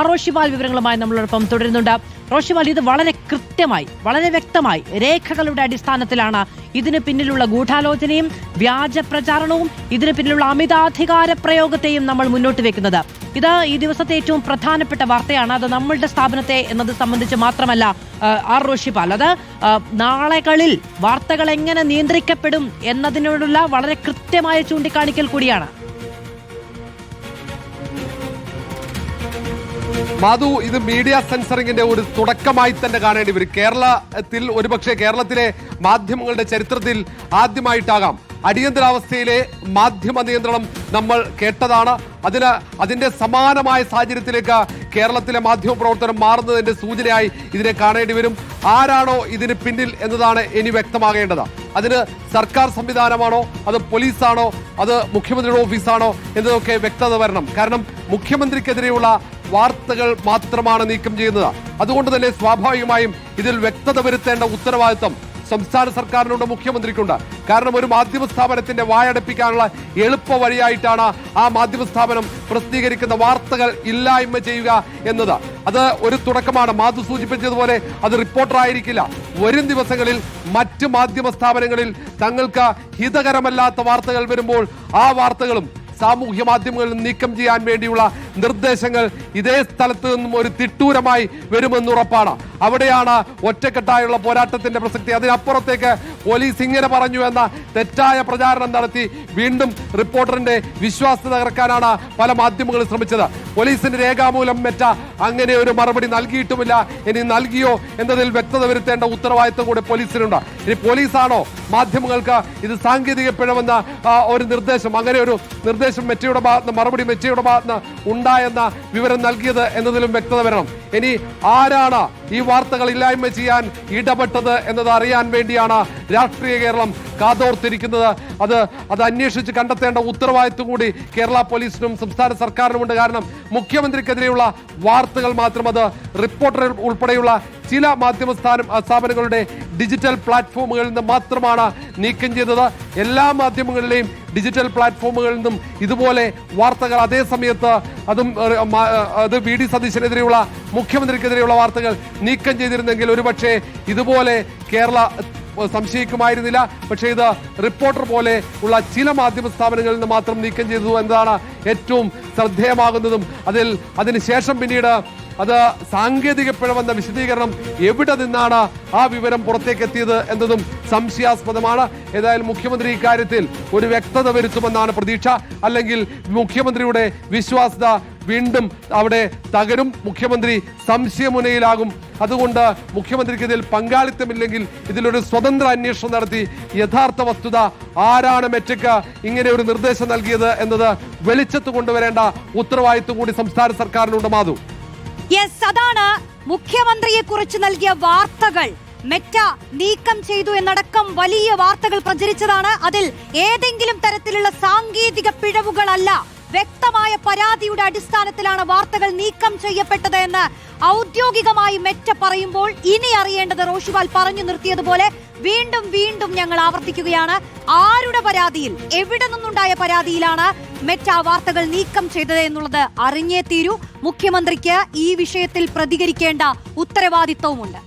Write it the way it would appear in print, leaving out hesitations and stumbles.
റോഷിപാൽ വിവരങ്ങളുമായി നമ്മളോടൊപ്പം തുടരുന്നുണ്ട്. റോഷിപാൽ, ഇത് വളരെ കൃത്യമായി, വളരെ വ്യക്തമായി രേഖകളുടെ അടിസ്ഥാനത്തിലാണ് ഇതിന് പിന്നിലുള്ള ഗൂഢാലോചനയും വ്യാജ പ്രചാരണവും ഇതിന് പിന്നിലുള്ള അമിതാധികാര പ്രയോഗത്തെയും നമ്മൾ മുന്നോട്ട് വെക്കുന്നത്. ഇത് ഈ ദിവസത്തെ ഏറ്റവും പ്രധാനപ്പെട്ട വാർത്തയാണ്. അത് നമ്മളുടെ സ്ഥാപനത്തെ എന്നത് സംബന്ധിച്ച് മാത്രമല്ല റോഷിപാൽ, അത് നാളെകളിൽ വാർത്തകൾ എങ്ങനെ നിയന്ത്രിക്കപ്പെടും എന്നതിനോടുള്ള വളരെ കൃത്യമായ ചൂണ്ടിക്കാണിക്കൽ കൂടിയാണ്. മാധു, ഇത് മീഡിയ സെൻസറിങ്ങിന്റെ ഒരു തുടക്കമായി തന്നെ കാണേണ്ടി വരും. കേരളത്തിൽ, ഒരുപക്ഷെ കേരളത്തിലെ മാധ്യമങ്ങളുടെ ചരിത്രത്തിൽ ആദ്യമായിട്ടാകാം അടിയന്തരാവസ്ഥയിലെ മാധ്യമ നിയന്ത്രണം നമ്മൾ കേട്ടതാണ്. അതിന്റെ സമാനമായ സാഹചര്യത്തിലേക്ക് കേരളത്തിലെ മാധ്യമ പ്രവർത്തനം മാറുന്നതിന്റെ സൂചനയായി ഇതിനെ കാണേണ്ടി വരും. ആരാണോ ഇതിന് പിന്നിൽ എന്നതാണ് ഇനി വ്യക്തമാകേണ്ടത്. അതിന് സർക്കാർ സംവിധാനമാണോ, അത് പോലീസാണോ, അത് മുഖ്യമന്ത്രിയുടെ ഓഫീസാണോ എന്നതൊക്കെ വ്യക്തത വരണം. കാരണം മുഖ്യമന്ത്രിക്കെതിരെയുള്ള വാർത്തകൾ മാത്രമാണ് നീക്കം ചെയ്യുന്നത്. അതുകൊണ്ട് തന്നെ സ്വാഭാവികമായും ഇതിൽ വ്യക്തത വരുത്തേണ്ട ഉത്തരവാദിത്വം സംസ്ഥാന സർക്കാരിനുണ്ട്, മുഖ്യമന്ത്രിക്കുണ്ട്. കാരണം ഒരു മാധ്യമ സ്ഥാപനത്തിന്റെ വായടപ്പിക്കാനുള്ള എളുപ്പ വഴിയായിട്ടാണ് ആ മാധ്യമ സ്ഥാപനം പ്രസിദ്ധീകരിക്കുന്ന വാർത്തകൾ ഇല്ലായ്മ ചെയ്യുക എന്നത്. അത് ഒരു തുടക്കമാണ്. മാധു സൂചിപ്പിച്ചതുപോലെ അത് റിപ്പോർട്ടർ ആയിരിക്കില്ല. വരും ദിവസങ്ങളിൽ മറ്റ് മാധ്യമ സ്ഥാപനങ്ങളിൽ തങ്ങൾക്ക് ഹിതകരമല്ലാത്ത വാർത്തകൾ വരുമ്പോൾ ആ വാർത്തകളും സാമൂഹ്യ മാധ്യമങ്ങളിൽ നീക്കം ചെയ്യാൻ വേണ്ടിയുള്ള നിർദ്ദേശങ്ങൾ ഇതേ സ്ഥലത്ത് നിന്നും ഒരു തിട്ടൂരമായി വരുമെന്ന് ഉറപ്പാണ്. അവിടെയാണ് ഒറ്റക്കെട്ടായുള്ള പോരാട്ടത്തിന്റെ പ്രസക്തി. അതിനപ്പുറത്തേക്ക് പോലീസ് ഇങ്ങനെ പറഞ്ഞു എന്ന തെറ്റായ പ്രചാരണം നടത്തി വീണ്ടും റിപ്പോർട്ടറിന്റെ വിശ്വാസ്യത തകർക്കാനാണ് പല മാധ്യമങ്ങളും ശ്രമിച്ചത്. പോലീസിന്റെ രേഖാമൂലം മെറ്റ അങ്ങനെ ഒരു മറുപടി നൽകിയിട്ടുമില്ല. ഇനി നൽകിയോ എന്നതിൽ വ്യക്തത വരുത്തേണ്ട ഉത്തരവാദിത്വം കൂടെ പോലീസിനുണ്ട്. ഇനി പോലീസാണോ മാധ്യമങ്ങൾക്ക് ഇത് സാങ്കേതിക പിഴവെന്ന ഒരു നിർദ്ദേശം, അങ്ങനെ ഒരു നിർദ്ദേശം മെറ്റയുടെ ഭാഗത്ത്, മറുപടി മെറ്റയുടെ ഭാഗത്ത് ഉണ്ടായെന്ന വിവരം നൽകിയത് എന്നതിലും വ്യക്തത വരണം. ഇനി ആരാണ് ഈ വാർത്തകൾ ഇല്ലായ്മ ചെയ്യാൻ ഇടപെട്ടത് എന്നത് അറിയാൻ വേണ്ടിയാണ് രാഷ്ട്രീയ കേരളം കാതോർത്തിരിക്കുന്നത്. അത് അന്വേഷിച്ച് കണ്ടെത്തേണ്ട ഉത്തരവാദിത്വം കൂടി കേരള പോലീസിനും സംസ്ഥാന സർക്കാരിനുമുണ്ട്. കാരണം മുഖ്യമന്ത്രിക്കെതിരെയുള്ള വാർത്തകൾ മാത്രം അത് റിപ്പോർട്ടർ ഉൾപ്പെടെയുള്ള ചില മാധ്യമ സ്ഥാപനങ്ങളുടെ ഡിജിറ്റൽ പ്ലാറ്റ്ഫോമുകളിൽ നിന്ന് മാത്രമാണ് നീക്കം ചെയ്തത്. എല്ലാ മാധ്യമങ്ങളിലെയും ഡിജിറ്റൽ പ്ലാറ്റ്ഫോമുകളിൽ നിന്നും ഇതുപോലെ വാർത്തകൾ അതേ സമയത്ത് അത് വി.ഡി. സതീശനെതിരെയുള്ള, മുഖ്യമന്ത്രിക്കെതിരെയുള്ള വാർത്തകൾ നീക്കം ചെയ്തിരുന്നെങ്കിൽ ഒരുപക്ഷെ ഇതുപോലെ കേരള സംശയിക്കുമായിരുന്നില്ല. പക്ഷേ ഇത് റിപ്പോർട്ടർ പോലെ ഉള്ള ചില മാധ്യമ സ്ഥാപനങ്ങളിൽ നിന്ന് മാത്രം നീക്കം ചെയ്തു എന്നതാണ് ഏറ്റവും ശ്രദ്ധേയമാകുന്നതും. അതിനുശേഷം പിന്നീട് അത് സാങ്കേതിക പിഴവെന്ന വിശദീകരണം എവിടെ നിന്നാണ് ആ വിവരം പുറത്തേക്ക് എത്തിയത് എന്നതും സംശയാസ്പദമാണ്. ഏതായാലും മുഖ്യമന്ത്രി ഇക്കാര്യത്തിൽ ഒരു വ്യക്തത വരുത്തുമെന്നാണ് പ്രതീക്ഷ. അല്ലെങ്കിൽ മുഖ്യമന്ത്രിയുടെ വിശ്വാസ്യത വീണ്ടും അവിടെ തകരും, മുഖ്യമന്ത്രി സംശയമുനയിലാകും. അതുകൊണ്ട് മുഖ്യമന്ത്രിക്ക് ഇതിൽ പങ്കാളിത്തമില്ലെങ്കിൽ ഇതിലൊരു സ്വതന്ത്ര അന്വേഷണം നടത്തി യഥാർത്ഥ വസ്തുത ആരാണ് മെറ്റയ്ക്ക് ഇങ്ങനെ ഒരു നിർദ്ദേശം നൽകിയത് എന്നത് വെളിച്ചത്ത് കൊണ്ടുവരേണ്ട ഉത്തരവാദിത്വം കൂടി സംസ്ഥാന സർക്കാരിനുണ്ട്. മാധു, അതാണ് മുഖ്യമന്ത്രിയെ കുറിച്ച് നൽകിയ വാർത്തകൾ മെറ്റ നീക്കം ചെയ്തു എന്നടക്കം വലിയ വാർത്തകൾ പ്രചരിച്ചതാണ്. അതിൽ ഏതെങ്കിലും തരത്തിലുള്ള സാങ്കേതിക പിഴവുകളല്ല, വ്യക്തമായ പരാതിയുടെ അടിസ്ഥാനത്തിലാണ് വാർത്തകൾ നീക്കം ചെയ്യപ്പെട്ടത് എന്ന് ഔദ്യോഗികമായി മെറ്റ പറയുമ്പോൾ ഇനി അറിയേണ്ടത് റോഷിപാൽ പറഞ്ഞു നിർത്തിയതുപോലെ വീണ്ടും വീണ്ടും ഞങ്ങൾ ആവർത്തിക്കുകയാണ്, ആരുടെ പരാതിയിൽ, എവിടെ നിന്നുണ്ടായ പരാതിയിലാണ് മെറ്റ വാർത്തകൾ നീക്കം ചെയ്തത് എന്നുള്ളത് അറിഞ്ഞേ തീരൂ. മുഖ്യമന്ത്രിക്ക് ഈ വിഷയത്തിൽ പ്രതികരിക്കേണ്ട ഉത്തരവാദിത്വവുമുണ്ട്.